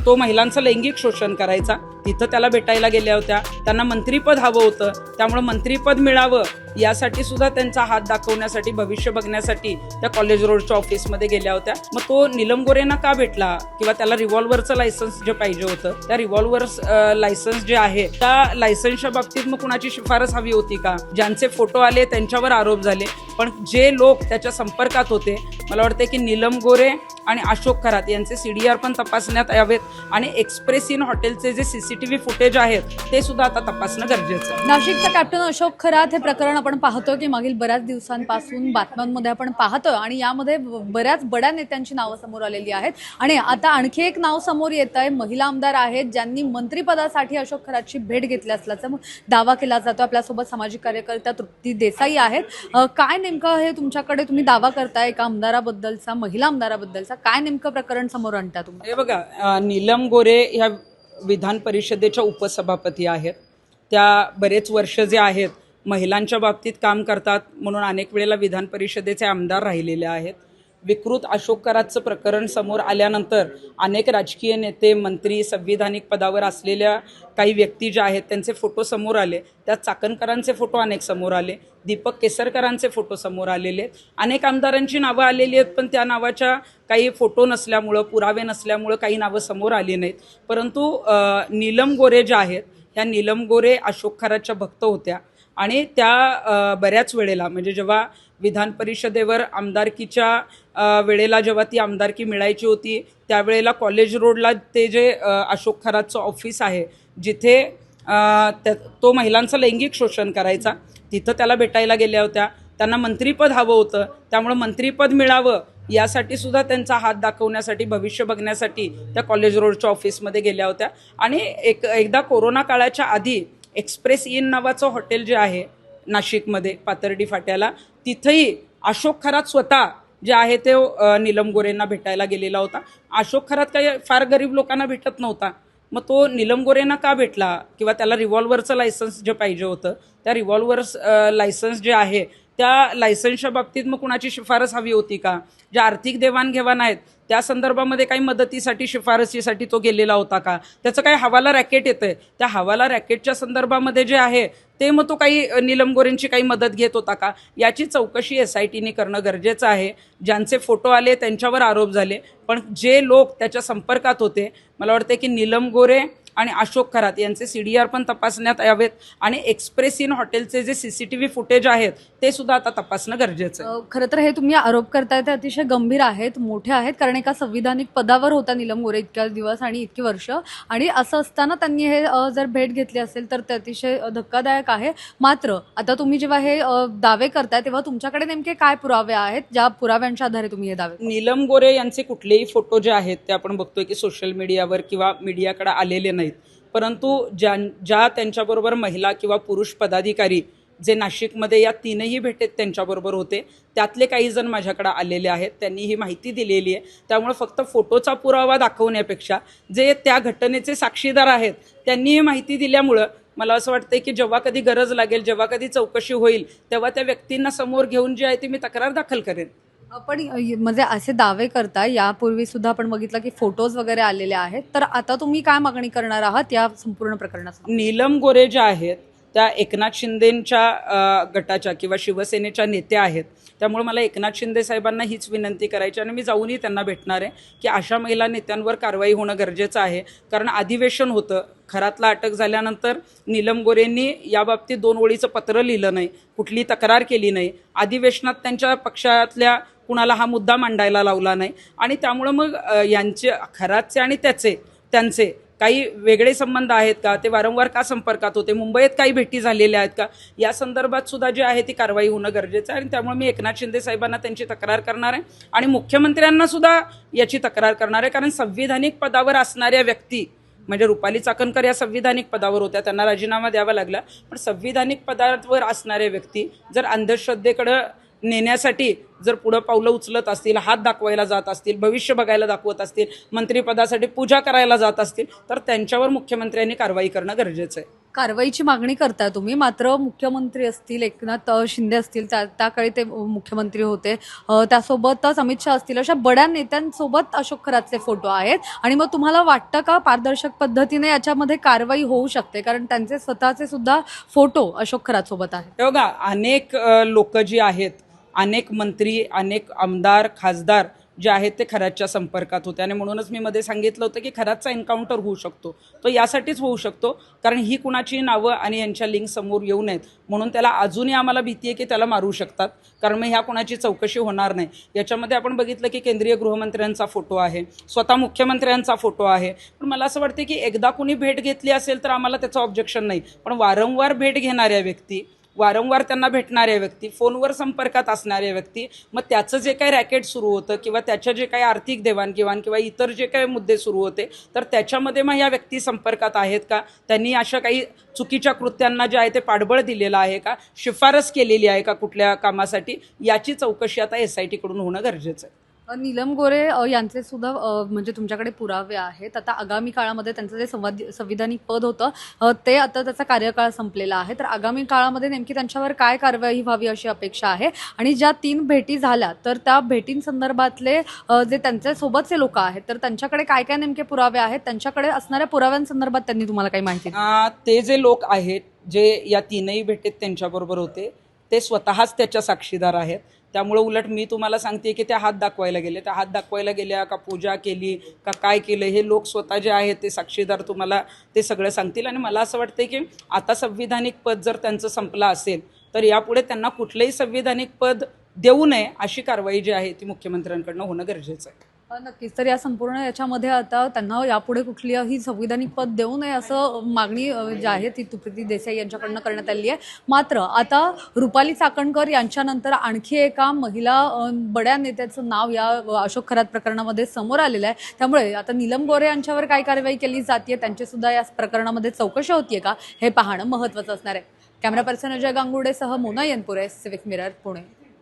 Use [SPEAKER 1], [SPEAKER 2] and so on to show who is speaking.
[SPEAKER 1] तो महिलांचं लैंगिक शोषण करायचा, तिथं त्याला भेटायला गेल्या होत्या. त्यांना मंत्रीपद हवं होतं, त्यामुळे मंत्रीपद मिळावं यासाठी सुद्धा त्यांचा हात दाखवण्यासाठी, भविष्य बघण्यासाठी त्या कॉलेज रोडच्या ऑफिसमध्ये गेल्या होत्या. मग तो नीलम गोरेंना का भेटला किंवा त्याला रिव्हॉल्व्हरचं लायसन्स जे पाहिजे होतं, त्या रिव्हॉल्व्हर लायसन्स जे आहे त्या लायसन्सच्या बाबतीत मग कुणाची शिफारस हवी होती का? ज्यांचे फोटो आले त्यांच्यावर आरोप झाले, पण जे लोक त्याच्या संपर्कात होते, मला वाटते की नीलम गोरे आणि अशोक खरात यांचे CDR पण तपासण्यात यावेत आणि एक्सप्रेस इन हॉटेलचे जे CCTV फुटेज आहेत ते सुद्धा आता तपासणं गरजेचं आहे.
[SPEAKER 2] नाशिकचा कॅप्टन अशोक खरात हे प्रकरण आपण पाहतोय की मागील बऱ्याच दिवसांपासून बातम्यांमध्ये आपण पाहतोय आणि यामध्ये बऱ्याच बड्या नेत्यांची नावं समोर आलेली आहेत आणि आता आणखी एक नाव समोर येत आहे. महिला आमदार आहेत ज्यांनी मंत्रिपदासाठी अशोक खरातची भेट घेतली असल्याचा दावा केला जातो. आपल्यासोबत सामाजिक कार्यकर्ता तृप्ती देसाई आहेत. काय नेमकं हे तुमच्याकडे तुम्ही दावा करताय एका आमदाराबद्दलचा, महिला आमदाराबद्दलचा, काय नेमकं प्रकरण समोर आणता तुम्ही?
[SPEAKER 1] हे बघा, नीलम गोरे ह्या विधान परिषदेच्या उपसभापती आहेत. त्या बरेच वर्ष जे आहेत महिलांच्या बाबतीत काम करतात म्हणून अनेक वेळेला विधान परिषदेचे आमदार राहिलेले आहेत. विकृत अशोक खरातचं प्रकरण समोर आल्यानंतर अनेक राजकीय नेते, मंत्री, संविधानिक पदावर असलेल्या काही व्यक्ती ज्या आहेत त्यांचे फोटो समोर आले. त्यात चाकणकरांचे फोटो अनेक समोर आले, दीपक केसरकरांचे फोटो समोर आलेले आहेत, अनेक आमदारांची नावं आलेली आहेत, पण त्या नावाच्या काही फोटो नसल्यामुळं, पुरावे नसल्यामुळं काही नावं समोर आली नाहीत. परंतु नीलम गोरे ज्या आहेत ह्या नीलम गोरे अशोक खरातच्या भक्त होत्या आणि त्या बऱ्याच वेळेला, म्हणजे जेव्हा विधान परिषदेवर आमदारकीच्या वेळेला जेव्हा ती आमदारकी मिळायची होती त्यावेळेला कॉलेज रोडला ते जे अशोक खरातचं ऑफिस आहे जिथे तो महिलांचं लैंगिक शोषण करायचा, तिथं त्याला भेटायला गेल्या होत्या. त्यांना मंत्रीपद हवं होतं, त्यामुळे मंत्रीपद मिळावं यासाठी सुद्धा त्यांचा हात दाखवण्यासाठी, भविष्य बघण्यासाठी त्या कॉलेज रोडच्या ऑफिसमध्ये गेल्या होत्या. आणि एकदा कोरोना काळाच्या आधी एक्सप्रेस इन नावाचं हॉटेल जे आहे नाशिकमध्ये पाथर्डी फाट्याला, तिथंही अशोक खरात स्वतः जे आहे ते नीलम गोरेंना भेटायला गेलेला होता. अशोक खरात काही फार गरीब लोकांना भेटत नव्हता, मग तो नीलम गोरेंना का भेटला किंवा त्याला रिव्हॉल्व्हरचं लायसन्स जे पाहिजे होतं, त्या रिव्हॉल्व्हर लायसन्स जे आहे त्या लायसन्सच्या बाबतीत मग कुणाची शिफारस हवी होती का? ज्या आर्थिक देवाणघेवाण आहेत त्या संदर्भामध्ये काही मदतीसाठी, शिफारसीसाठी तो गेलेला होता का? त्याचं काही हवाला रॅकेट येतंय, त्या हवाला रॅकेटच्या संदर्भामध्ये जे आहे ते मग तो काही नीलम गोरेंची काही मदत घेत होता का? याची चौकशी SITने करणं गरजेचं आहे. ज्यांचे फोटो आले त्यांच्यावर आरोप झाले, पण जे लोक त्याच्या संपर्कात होते, मला वाटते की नीलम गोरे आणि अशोक खरात यांचे CDR पण तपासण्यात यावेत आणि एक्सप्रेस इन हॉटेलचे जे CCTV फुटेज आहेत ते सुद्धा आता तपासणं गरजेचं आहे.
[SPEAKER 2] खरं तर हे तुम्ही आरोप करताय ते अतिशय गंभीर आहेत, मोठे आहेत, कारण एका संविधानिक पदावर होता नीलम गोरे इतक्या दिवस आणि इतकी वर्ष, आणि असं असताना त्यांनी हे जर भेट घेतली असेल तर ते अतिशय धक्कादायक आहे. मात्र आता तुम्ही जेव्हा हे दावे करताय तेव्हा तुमच्याकडे नेमके काय पुरावे आहेत, ज्या पुराव्यांच्या आधारे तुम्ही हे दावे?
[SPEAKER 1] नीलम गोरे यांचे कुठलेही फोटो जे आहेत ते आपण बघतोय की सोशल मीडियावर किंवा मीडियाकडे आलेले नाहीत, परंतु ज्या त्यांच्याबरोबर महिला किंवा पुरुष पदाधिकारी जे नाशिकमध्ये या तीनही भेटेत त्यांच्याबरोबर होते त्यातले काही जण माझ्याकडे आलेले आहेत, त्यांनी ही माहिती दिलेली आहे. त्यामुळे फक्त फोटोचा पुरावा दाखवण्यापेक्षा जे त्या घटनेचे साक्षीदार आहेत त्यांनी ही माहिती दिल्यामुळं मला असं वाटतं की जेव्हा कधी गरज लागेल, जेव्हा कधी चौकशी होईल, तेव्हा त्या व्यक्तींना समोर घेऊन जे आहे ते मी तक्रार दाखल करेन.
[SPEAKER 2] आपण म्हणजे असे दावे करताय, यापूर्वी सुद्धा आपण बघितलं की फोटोज वगैरे आलेले आहेत, तर आता तुम्ही काय मागणी करणार आहात या संपूर्ण प्रकरणासाठी?
[SPEAKER 1] नीलम गोरे ज्या आहेत त्या एकनाथ शिंदेंच्या गटाच्या किंवा शिवसेनेच्या नेत्या आहेत, त्यामुळे मला एकनाथ शिंदे साहेबांना हीच विनंती करायची आणि मी जाऊनही त्यांना भेटणार आहे की अशा महिला नेत्यांवर कारवाई होणं गरजेचं आहे. कारण अधिवेशन होतं, खरातला अटक झाल्यानंतर नीलम गोरेंनी याबाबतीत 2 ओळीचं पत्र लिहिलं नाही, कुठली तक्रार केली नाही, अधिवेशनात त्यांच्या पक्षातल्या कुणाला हा मुद्दा मांडायला लावला नाही आणि त्यामुळं मग यांचे, खरातचे आणि त्यांचे काही वेगळे संबंध आहेत का? ते वारंवार का संपर्कात होते? मुंबईत काही भेटी झालेल्या आहेत का? या संदर्भात सुद्धा जे आहे ती कारवाई होणं गरजेचं आहे आणि त्यामुळे मी एकनाथ शिंदे साहेबांना त्यांची तक्रार करणार आहे आणि मुख्यमंत्र्यांना सुद्धा याची तक्रार करणार आहे. कारण संविधानिक पदावर असणाऱ्या व्यक्ती, म्हणजे रुपाली चाकणकर या संविधानिक पदावर होत्या, त्यांना राजीनामा द्यावा लागला, पण संविधानिक पदावर असणाऱ्या व्यक्ती जर अंधश्रद्धेकडं नेण्यासाठी जर पुढं पावलं उचलत असतील, हात दाखवायला जात असतील, भविष्य बघायला दाखवत असतील, मंत्रिपदासाठी पूजा करायला जात असतील, तर त्यांच्यावर मुख्यमंत्र्यांनी कारवाई करणं गरजेचं आहे.
[SPEAKER 2] कारवाईची मागणी करताय तुम्ही, मात्र मुख्यमंत्री असतील, एकनाथ शिंदे असतील, त्याकाळी ते मुख्यमंत्री होते, त्यासोबतच अमित शहा असतील, अशा बड्या नेत्यांसोबत अशोक खरातचे फोटो आहेत. आणि मग तुम्हाला वाटतं का पारदर्शक पद्धतीने याच्यामध्ये कारवाई होऊ शकते, कारण त्यांचे स्वतःचे सुद्धा फोटो अशोक खरात सोबत आहेत?
[SPEAKER 1] हे बघा, अनेक लोक जी आहेत, अनेक मंत्री, अनेक आमदार, खासदार जे आहेत ते खरातच्या संपर्कात होते आणि म्हणूनच मी मध्ये सांगितलं होतं की खरातचा एन्काउंटर होऊ शकतो. तो यासाठीच होऊ शकतो कारण ही कुणाची नावं आणि यांच्या लिंक समोर येऊ नयेत म्हणून त्याला अजूनही आम्हाला भीती आहे की त्याला मारू शकतात, कारण मग ह्या कुणाची चौकशी होणार नाही. याच्यामध्ये आपण बघितलं की केंद्रीय गृहमंत्र्यांचा फोटो आहे, स्वतः मुख्यमंत्र्यांचा फोटो आहे. पण मला असं वाटतं की एकदा कुणी भेट घेतली असेल तर आम्हाला त्याचं ऑब्जेक्शन नाही, पण वारंवार भेट घेणाऱ्या व्यक्ती, वारंवार त्यांना भेटणाऱ्या व्यक्ती, फोनवर संपर्कात असणाऱ्या व्यक्ती, मग त्याचं जे काही रॅकेट सुरू होतं किंवा त्याच्या जे काही आर्थिक देवाणघेवाण किंवा इतर जे काही मुद्दे सुरू होते तर त्याच्यामध्ये मग या व्यक्ती संपर्कात आहेत का, त्यांनी अशा काही चुकीच्या कृत्यांना जे आहे ते पाठबळ दिलेलं आहे का, शिफारस केलेली आहे का कुठल्या कामासाठी, याची चौकशी आता SIT कडून होणं गरजेचं आहे.
[SPEAKER 2] नीलम गोरे यांचे सुद्धा म्हणजे तुमच्याकडे पुरावे आहेत. आता आगामी काळामध्ये त्यांचं जे संविधानिक पद होतं ते आता त्याचा कार्यकाळ संपलेला आहे, तर आगामी काळामध्ये नेमकी त्यांच्यावर काय कारवाई व्हावी अशी अपेक्षा आहे? आणि ज्या 3 भेटी झाल्या तर त्या भेटींसंदर्भातले जे त्यांच्या सोबतचे लोक आहेत तर त्यांच्याकडे काय काय नेमके पुरावे आहेत, त्यांच्याकडे असणाऱ्या पुराव्यांसंदर्भात त्यांनी तुम्हाला काही माहिती दिली?
[SPEAKER 1] ते जे लोक आहेत जे या 3ही भेटीत त्यांच्याबरोबर होते ते स्वतःच त्याच्या साक्षीदार आहेत. त्यामुळे उलट मी तुम्हाला सांगते की त्या हात दाखवायला गेले, त्या हात दाखवायला गेल्या का पूजा केली का काय केलं, हे लोक स्वतः जे आहेत ते साक्षीदार तुम्हाला ते सगळं सांगतील. आणि मला असं वाटतं की आता संविधानिक पद जर त्यांचं संपलं असेल तर यापुढे त्यांना कुठलंही संविधानिक पद देऊ नये अशी कारवाई जी आहे ती मुख्यमंत्र्यांकडनं होणं गरजेचं आहे.
[SPEAKER 2] नक्कीच. तर या संपूर्ण याच्यामध्ये आता त्यांना यापुढे कुठलीही संविधानिक पद देऊ नये असं मागणी जी आहे ती प्रीती देसाई यांच्याकडनं करण्यात आली आहे. मात्र आता रुपाली चाकणकर यांच्यानंतर आणखी एका महिला बड्या नेत्याचं नाव या अशोक खरात प्रकरणामध्ये समोर आलेलं आहे. त्यामुळे आता नीलम गोरे यांच्यावर काय कारवाई केली जाते, त्यांची सुद्धा या प्रकरणामध्ये चौकशी होतीये का, हे पाहणं महत्त्वाचं असणार आहे. कॅमेरा पर्सन अजय गांगुर्डेसह मोना येनपुरे, सिविक मिरर, पुणे.